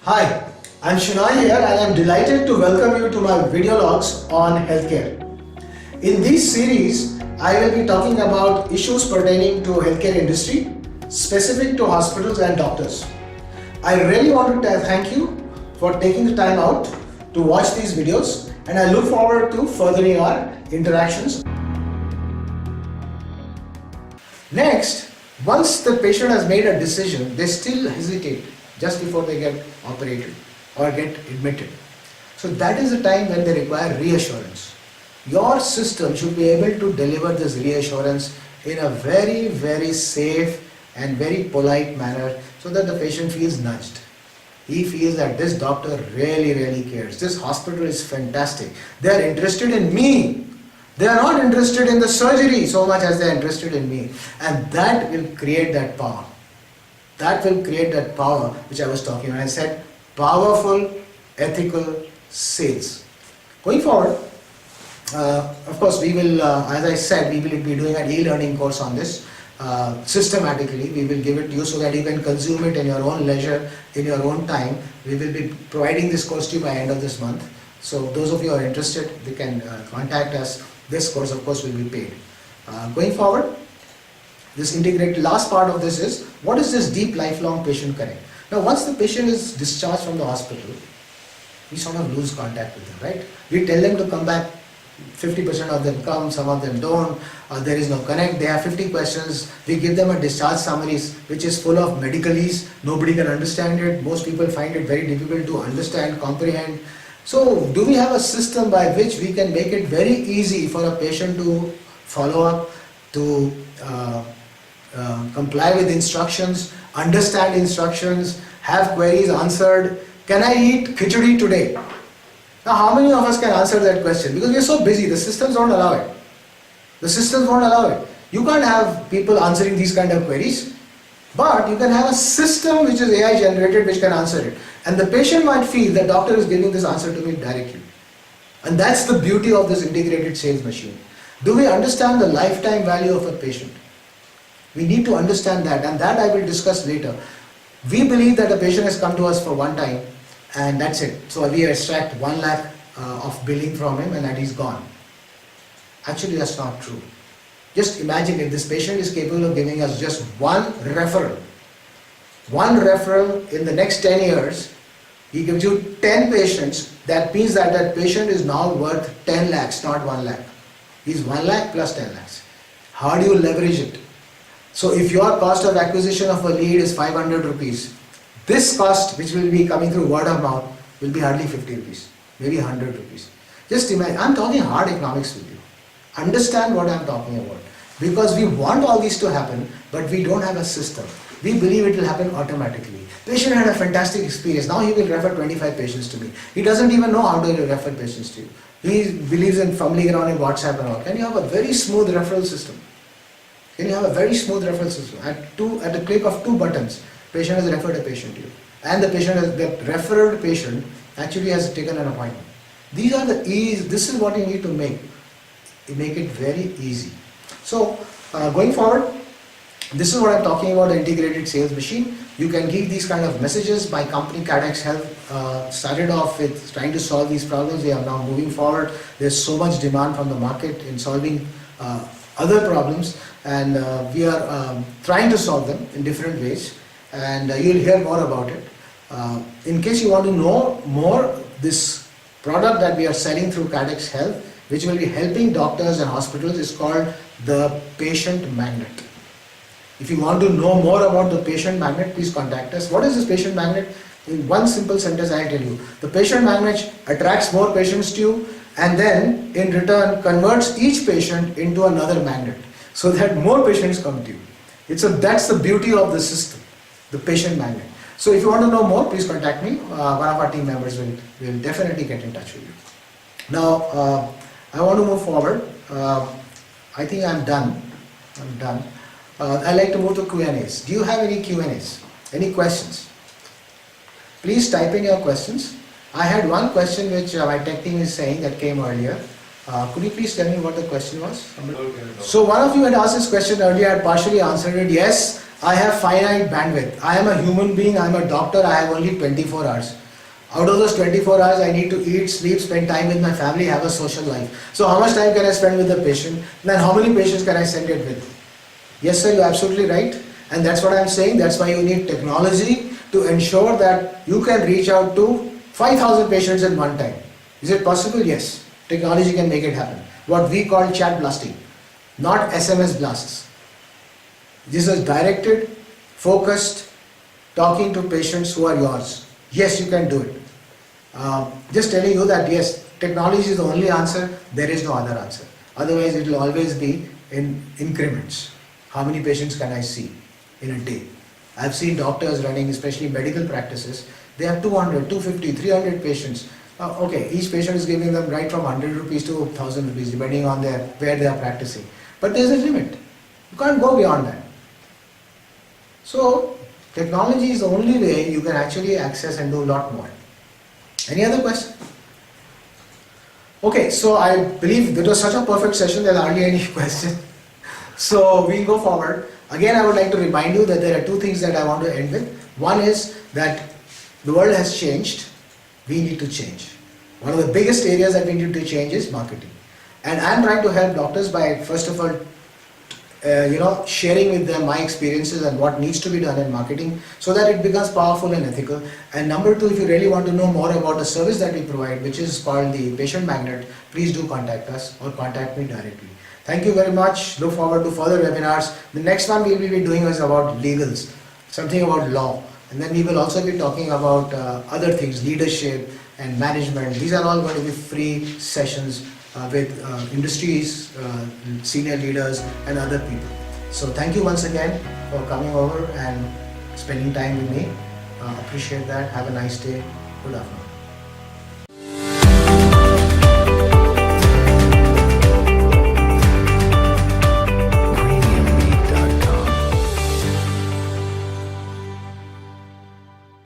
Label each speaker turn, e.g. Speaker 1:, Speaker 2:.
Speaker 1: Hi, I'm Shenoy here and I'm delighted to welcome you to my video logs on healthcare. In this series, I will be talking about issues pertaining to healthcare industry, specific to hospitals and doctors. I really want to thank you for taking the time out to watch these videos, and I look forward to furthering our interactions. Next, once the patient has made a decision, they still hesitate just before they get operated or get admitted. So that is the time when they require reassurance. Your system should be able to deliver this reassurance in a very, very safe and very polite manner so that the patient feels nudged. He feels that this doctor really cares. This hospital is fantastic. They are interested in me. They are not interested in the surgery so much as they are interested in me. And that will create that power. That will create that power which I was talking about. I said powerful, ethical sales. Going forward, of course, we will, as I said, we will be doing an e-learning course on this systematically. We will give it to you so that you can consume it in your own leisure, in your own time. We will be providing this course to you by end of this month. So those of you who are interested, they can contact us. This course, of course, will be paid. Going forward, this integrated last part of this is, what is this deep lifelong patient connect? Now, once the patient is discharged from the hospital, we sort of lose contact with them, right? We tell them to come back, 50% of them come, some of them don't, there is no connect, they have 50 questions, we give them a discharge summaries which is full of medicalese, nobody can understand it, most people find it very difficult to understand, comprehend. So, do we have a system by which we can make it very easy for a patient to follow up, to comply with instructions, understand instructions, have queries answered? Can I eat khichdi today? Now, how many of us can answer that question? Because we are so busy, the systems don't allow it. The systems won't allow it. You can't have people answering these kind of queries, but you can have a system which is AI generated which can answer it. And the patient might feel the doctor is giving this answer to me directly. And that's the beauty of this integrated sales machine. Do we understand the lifetime value of a patient? We need to understand that, and that I will discuss later. We believe that a patient has come to us for one time and that's it. So we extract 1 lakh of billing from him and that he's gone. Actually, that's not true. Just imagine if this patient is capable of giving us just one referral. One referral in the next 10 years, he gives you 10 patients. That means that that patient is now worth 10 lakhs, not 1 lakh. He's 1 lakh plus 10 lakhs. How do you leverage it? So if your cost of acquisition of a lead is 500 rupees, this cost which will be coming through word of mouth will be hardly 50 rupees, maybe 100 rupees. Just imagine, I'm talking hard economics with you. Understand what I'm talking about. Because we want all these to happen, but we don't have a system. We believe it will happen automatically. Patient had a fantastic experience. Now he will refer 25 patients to me. He doesn't even know how to refer patients to you. He believes in fumbling around in WhatsApp and all. Can you have a very smooth referral system? Can you have a very smooth referral system? At the click of 2 buttons, patient has referred a patient to you. And the patient has, the referred patient actually has taken an appointment. These are the ease, this is what you need to make. You make it very easy. So, going forward, this is what I'm talking about, the integrated sales machine. You can give these kind of messages. My company, Cadex Health, started off with trying to solve these problems. We are now moving forward. There's so much demand from the market in solving other problems, and we are trying to solve them in different ways, and you'll hear more about it. In case you want to know more, this product that we are selling through Cadex Health, which will be helping doctors and hospitals, is called the Patient Magnet. If you want to know more about the Patient Magnet, please contact us. What is this Patient Magnet? In one simple sentence I tell you, the Patient Magnet attracts more patients to you and then in return converts each patient into another magnet so that more patients come to you. That's the beauty of the system, the Patient Magnet. So if you want to know more, please contact me. One of our team members will definitely get in touch with you. Now, I want to move forward. I think I'm done. I'd like to move to Q&As. Do you have any Q&As? Any questions? Please type in your questions. I had one question which my tech team is saying that came earlier. Could you please tell me what the question was? So one of you had asked this question earlier, I had partially answered it. Yes, I have finite bandwidth. I am a human being, I am a doctor, I have only 24 hours. Out of those 24 hours, I need to eat, sleep, spend time with my family, have a social life. So how much time can I spend with the patient? Then how many patients can I send it with? Yes sir, you're absolutely right. And that's what I'm saying. That's why you need technology to ensure that you can reach out to 5,000 patients at one time. Is it possible? Yes. Technology can make it happen. What we call chat blasting, not SMS blasts. This is directed, focused, talking to patients who are yours. Yes, you can do it. Just telling you that yes, technology is the only answer, there is no other answer. Otherwise, it will always be in increments. How many patients can I see in a day? I've seen doctors running, especially medical practices, they have 200, 250, 300 patients. Okay, each patient is giving them right from 100 rupees to 1000 rupees, depending on where they are practicing. But there's a limit. You can't go beyond that. So, technology is the only way you can actually access and do a lot more. Any other question? Okay, so I believe that was such a perfect session, there's hardly any question. So we'll go forward. Again, I would like to remind you that there are two things that I want to end with. One is that the world has changed, we need to change. One of the biggest areas that we need to change is marketing. And I'm trying to help doctors by, first of all, sharing with them my experiences and what needs to be done in marketing so that it becomes powerful and ethical. And number two, if you really want to know more about the service that we provide, which is called the Patient Magnet, please do contact us or contact me directly. Thank you very much. Look forward to further webinars. The next one we will be doing is about legals, something about law. And then we will also be talking about other things, leadership and management. These are all going to be free sessions with industries, senior leaders and other people. So thank you once again for coming over and spending time with me. Appreciate that. Have a nice day. Good afternoon.